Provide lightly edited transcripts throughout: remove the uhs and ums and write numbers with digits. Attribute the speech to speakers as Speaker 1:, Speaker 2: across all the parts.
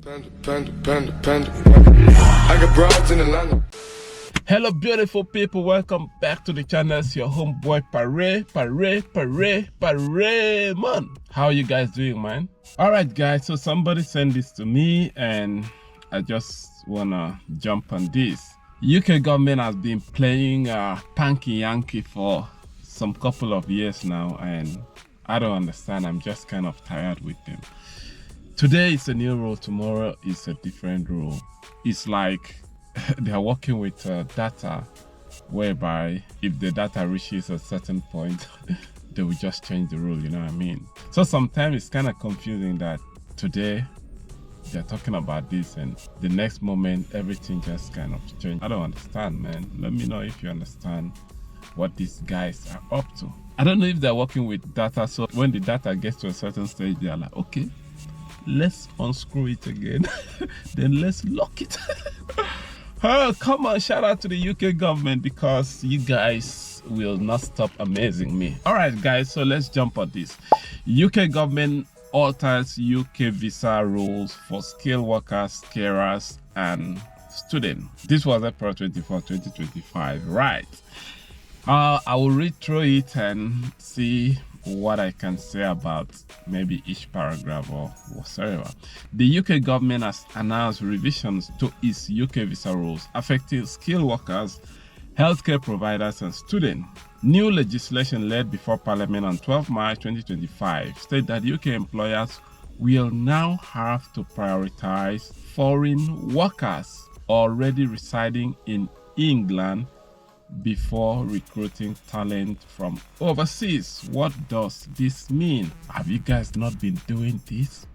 Speaker 1: I got broads in Atlanta.
Speaker 2: Hello beautiful people, welcome back to the channel. It's your homeboy Pare man. How are you guys doing, man? All right guys, so somebody sent this to me and I just wanna jump on this. UK government has been playing Panky Yankee for some couple of years now, and I don't understand. I'm just kind of tired with them. Today it's a new rule, tomorrow it's a different rule. It's like they are working with data whereby if the data reaches a certain point, they will just change the rule, you know what I mean? So sometimes it's kind of confusing that today they're talking about this and the next moment everything just kind of changed. I don't understand, man. Let me know if you understand what these guys are up to. I don't know if they're working with data, so when the data gets to a certain stage, they're like, okay, let's unscrew it again, then let's lock it. Oh, come on, shout out to the UK government because you guys will not stop amazing me. All right, guys, so let's jump on this. UK government alters UK visa rules for skilled workers, carers, and students. This was April 24, 2025, right? I will read through it and see what I can say about maybe each paragraph or whatsoever. The UK government has announced revisions to its UK visa rules affecting skilled workers, healthcare providers, and students. New legislation laid before Parliament on 12 March 2025 states that UK employers will now have to prioritize foreign workers already residing in England before recruiting talent from overseas. What does this mean? Have you guys not been doing this?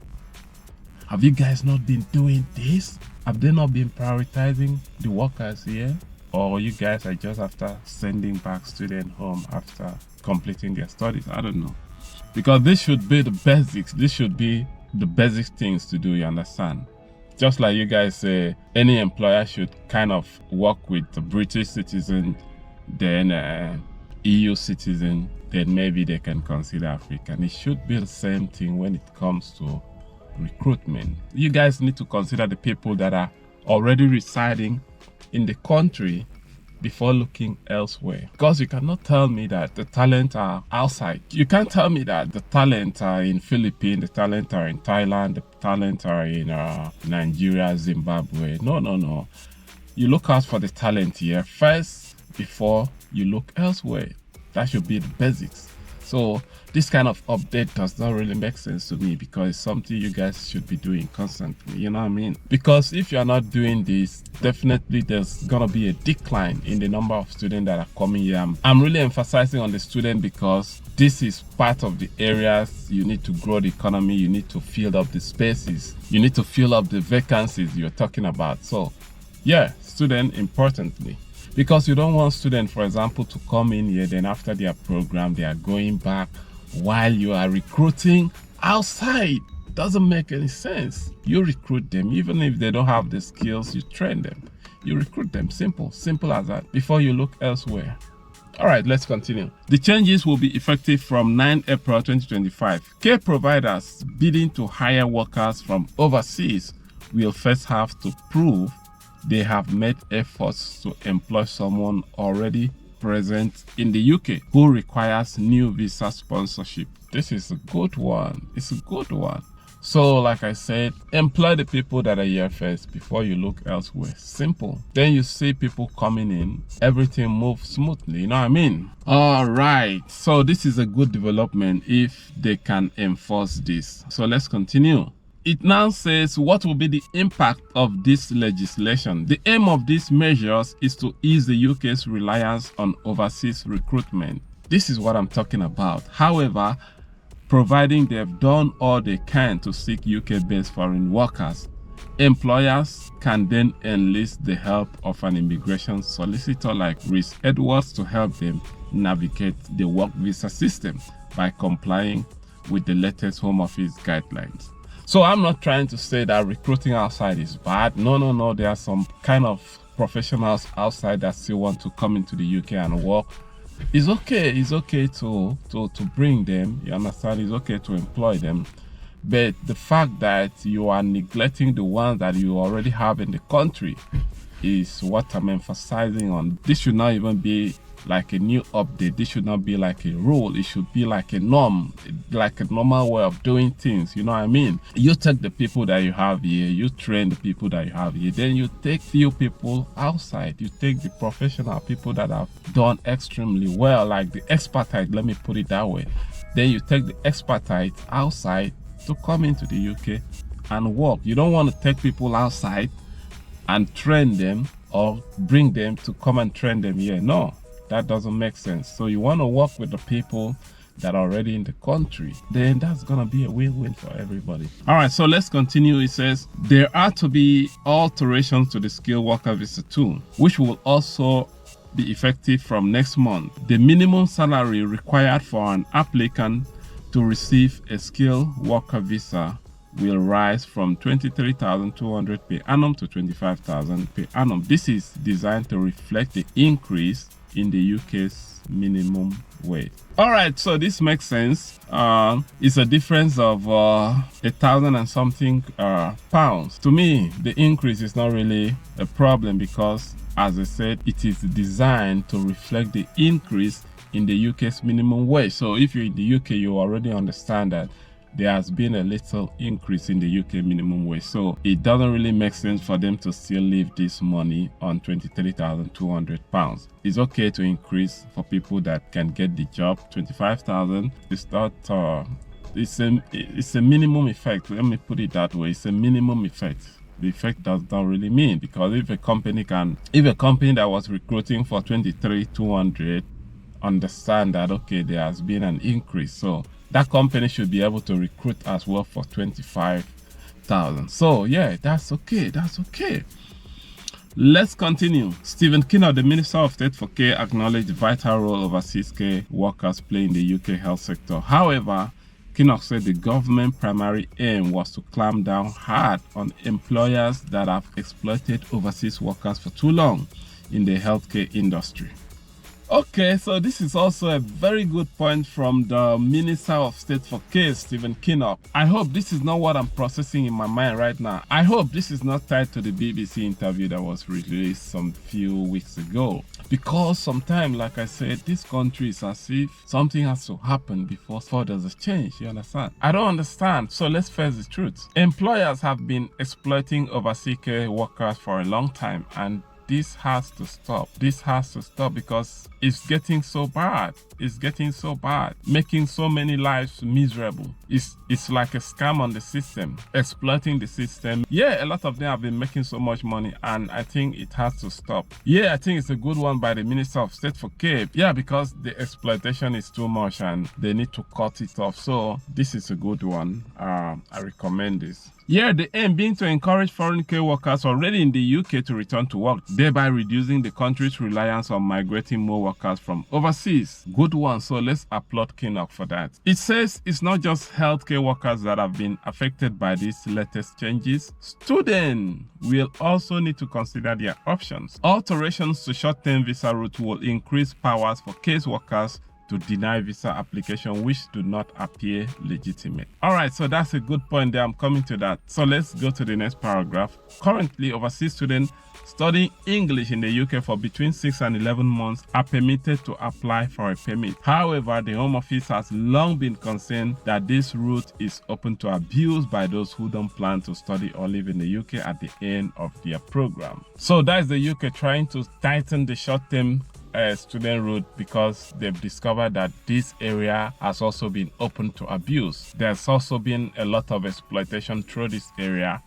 Speaker 2: Have you guys not been doing this? Have they not been prioritizing the workers here? Or you guys are just after sending back students home after completing their studies? I don't know. Because this should be the basics. This should be the basic things to do, you understand? Just like you guys say, any employer should kind of work with the British citizen, then EU citizen, then maybe they can consider African. It should be the same thing when it comes to recruitment. You guys need to consider the people that are already residing in the country before looking elsewhere. Because you cannot tell me that the talent are outside. You can't tell me that the talent are in Philippines, the talent are in Thailand, the talent are in Nigeria, Zimbabwe. No. You look out for the talent here first before you look elsewhere. That should be the basics. So this kind of update does not really make sense to me because it's something you guys should be doing constantly, you know what I mean? Because if you're not doing this, definitely there's gonna be a decline in the number of students that are coming here. I'm really emphasizing on the student because this is part of the areas you need to grow the economy, you need to fill up the spaces, you need to fill up the vacancies you're talking about. So yeah, student importantly. Because you don't want students, for example, to come in here, then after their program, they are going back while you are recruiting outside. Doesn't make any sense. You recruit them, even if they don't have the skills, you train them. You recruit them, simple as that, before you look elsewhere. All right, let's continue. The changes will be effective from 9 April 2025. Care providers bidding to hire workers from overseas will first have to prove they have made efforts to employ someone already present in the UK who requires new visa sponsorship. This is a good one. It's a good one. So like I said, employ the people that are here first before you look elsewhere. Simple. Then you see people coming in, everything moves smoothly, you know what I mean? All right, so this is a good development if they can enforce this. So let's continue. It now says what will be the impact of this legislation. The aim of these measures is to ease the UK's reliance on overseas recruitment. This is what I'm talking about. However, providing they've done all they can to seek UK-based foreign workers, employers can then enlist the help of an immigration solicitor like Rhys Edwards to help them navigate the work visa system by complying with the latest Home Office guidelines. So I'm not trying to say that recruiting outside is bad. No. There are some kind of professionals outside that still want to come into the UK and work. It's okay to bring them, you understand? It's okay to employ them. But the fact that you are neglecting the ones that you already have in the country is what I'm emphasizing on. This should not even be like a new update. This should not be like a rule. It should be like a norm, like a normal way of doing things. You know what I mean? You take the people that you have here, you train the people that you have here, then you take few people outside. You take the professional people that have done extremely well, like the expertise, let me put it that way. Then you take the expertise outside to come into the UK and work. You don't want to take people outside and train them or bring them to come and train them here. No, that doesn't make sense. So you want to work with the people that are already in the country, then that's gonna be a win-win for everybody. All right, so let's continue. It says there are to be alterations to the skilled worker visa too, which will also be effective from next month. The minimum salary required for an applicant to receive a skilled worker visa will rise from 23,200 per annum to 25,000 per annum. This is designed to reflect the increase in the UK's minimum wage. All right, so this makes sense. It's a difference of 1,000 and something pounds. To me, the increase is not really a problem because, as I said, it is designed to reflect the increase in the UK's minimum wage. So if you're in the UK, you already understand that there has been a little increase in the UK minimum wage. So it doesn't really make sense for them to still leave this money on 23,200 pounds. It's okay to increase for people that can get the job. 25,000 is not, it's a minimum effect. Let me put it that way. It's a minimum effect. The effect does not really mean, because if a company that was recruiting for 23,200 understand that, okay, there has been an increase, so that company should be able to recruit as well for 25,000. So yeah, that's okay. That's okay. Let's continue. Stephen Kinnock, the Minister of State for Care, acknowledged the vital role overseas care workers play in the UK health sector. However, Kinnock said the government's primary aim was to clamp down hard on employers that have exploited overseas workers for too long in the healthcare industry. Okay, so this is also a very good point from the Minister of State for Care, Stephen Kinnock. I hope this is not what I'm processing in my mind right now. I hope this is not tied to the BBC interview that was released some few weeks ago. Because sometimes, like I said, this country is as if something has to happen before there's a change, you understand? I don't understand, so let's face the truth. Employers have been exploiting overseas care workers for a long time, and this has to stop. This has to stop because it's getting so bad. It's getting so bad, making so many lives miserable. It's like a scam on the system, exploiting the system. Yeah, a lot of them have been making so much money, and I think it has to stop. Yeah, I think it's a good one by the Minister of State for Care. Yeah, because the exploitation is too much and they need to cut it off. So this is a good one. I recommend this. Yeah, the aim being to encourage foreign care workers already in the UK to return to work, thereby reducing the country's reliance on migrating more workers from overseas. Good one, so let's applaud Kinnock for that. It says it's not just healthcare workers that have been affected by these latest changes. Students will also need to consider their options. Alterations to short-term visa route will increase powers for case workers to deny visa application which do not appear legitimate. All right, so that's a good point there. I'm coming to that. So let's go to the next paragraph. Currently, overseas students studying English in the UK for between 6 and 11 months are permitted to apply for a permit. However, the Home Office has long been concerned that this route is open to abuse by those who don't plan to study or live in the UK at the end of their program. So that's the UK trying to tighten the short-term student route because they've discovered that this area has also been open to abuse. There's also been a lot of exploitation through this area,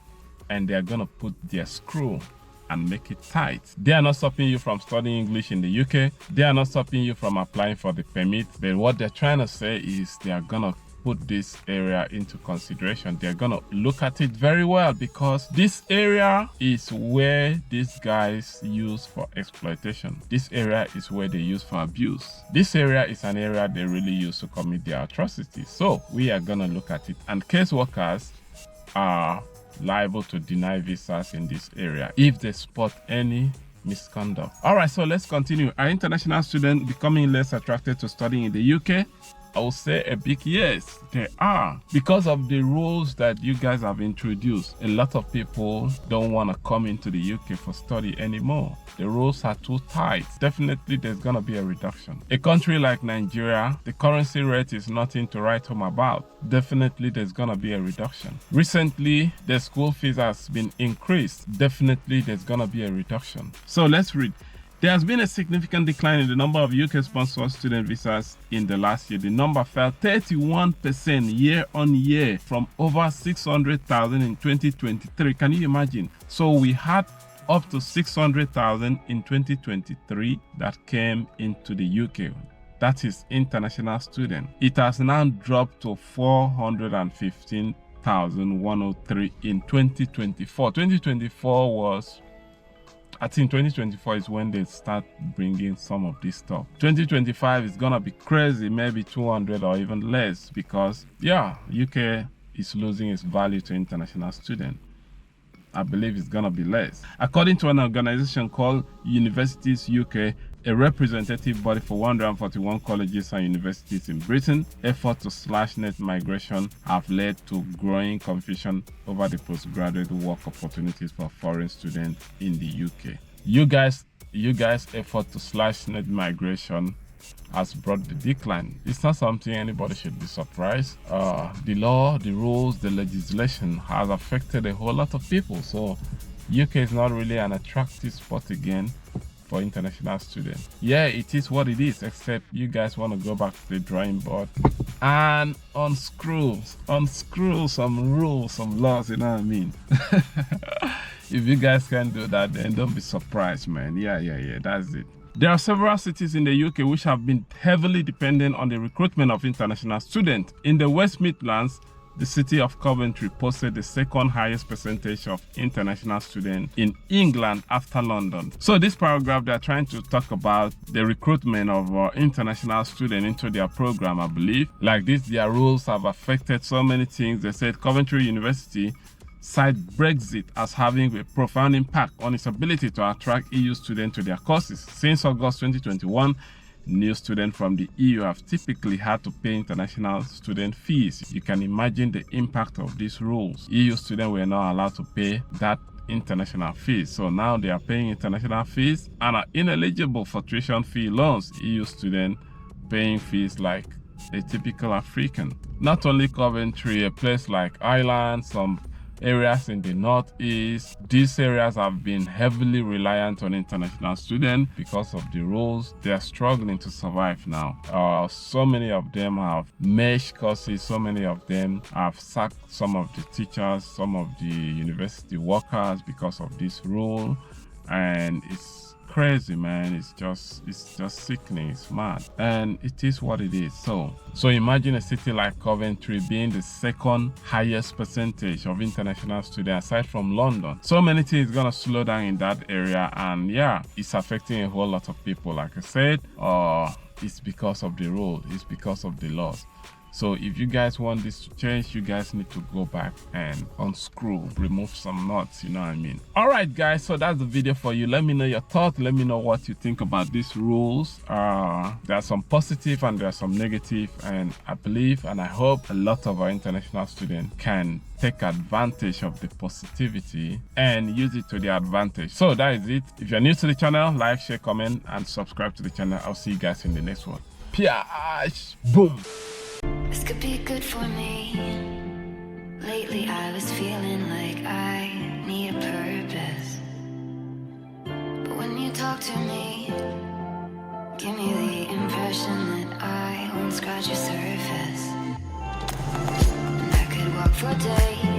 Speaker 2: and they're gonna put their screw and make it tight. They are not stopping you from studying English in the UK. They are not stopping you from applying for the permit. But what they're trying to say is they are gonna put this area into consideration. They're gonna look at it very well because this area is where these guys use for exploitation. This area is where they use for abuse. This area is an area they really use to commit their atrocities. So we are gonna look at it, and case workers are liable to deny visas in this area if they spot any misconduct. All right, so let's continue. Are international students becoming less attracted to studying in the UK? I will say a big yes, there are. Because of the rules that you guys have introduced, a lot of people don't want to come into the UK for study anymore. The rules are too tight. Definitely there's going to be a reduction. A country like Nigeria, the currency rate is nothing to write home about. Definitely there's going to be a reduction. Recently, the school fees has been increased. Definitely there's going to be a reduction. So let's read. There has been a significant decline in the number of UK-sponsored student visas in the last year. The number fell 31% year on year from over 600,000 in 2023. Can you imagine? So we had up to 600,000 in 2023 that came into the UK. That is international student. It has now dropped to 415,103 in 2024. 2024 was, I think 2024 is when they start bringing some of this stuff. 2025 is gonna be crazy, maybe 200 or even less, because yeah, UK is losing its value to international students. I believe it's gonna be less. According to an organization called Universities UK, a representative body for 141 colleges and universities in Britain, efforts to slash net migration have led to growing confusion over the postgraduate work opportunities for foreign students in the UK. You guys' effort to slash net migration has brought the decline. It's not something anybody should be surprised. The law, the rules, the legislation has affected a whole lot of people. So UK is not really an attractive spot again for international students. Yeah, it is what it is, except you guys want to go back to the drawing board and unscrew some rules, some laws, you know what I mean? If you guys can do that, then don't be surprised, man. Yeah, that's it. There are several cities in the UK which have been heavily dependent on the recruitment of international students. In the West Midlands, the city of Coventry posted the second highest percentage of international students in England after London. So this paragraph, they're trying to talk about the recruitment of international students into their program, I believe. Like this, their rules have affected so many things. They said Coventry University cite Brexit as having a profound impact on its ability to attract EU students to their courses. Since August 2021, new students from the EU have typically had to pay international student fees. You can imagine the impact of these rules. EU students were not allowed to pay that international fees. So now they are paying international fees and are ineligible for tuition fee loans. EU students paying fees like a typical African. Not only Coventry, a place like Ireland, some areas in the northeast, these areas have been heavily reliant on international students because of the rules. They are struggling to survive now. So many of them have meshed courses, so many of them have sacked some of the teachers, some of the university workers because of this rule, and it's crazy, man. It's just sickening. It's mad, and it is what it is. So imagine a city like Coventry being the second highest percentage of international students aside from London. So many things gonna slow down in that area, and yeah, it's affecting a whole lot of people. Like I said, it's because of the rule, it's because of the laws. So if you guys want this to change, you guys need to go back and unscrew, remove some nuts, you know what I mean? All right, guys, so that's the video for you. Let me know your thoughts. Let me know what you think about these rules. There are some positive and there are some negative, and I believe and I hope a lot of our international students can take advantage of the positivity and use it to their advantage. So that is it. If you're new to the channel, like, share, comment, and subscribe to the channel. I'll see you guys in the next one. Peace. Boom.
Speaker 3: This could be good for me. Lately I was feeling like I need a purpose, but when you talk to me, give me the impression that I won't scratch your surface. And I could walk for days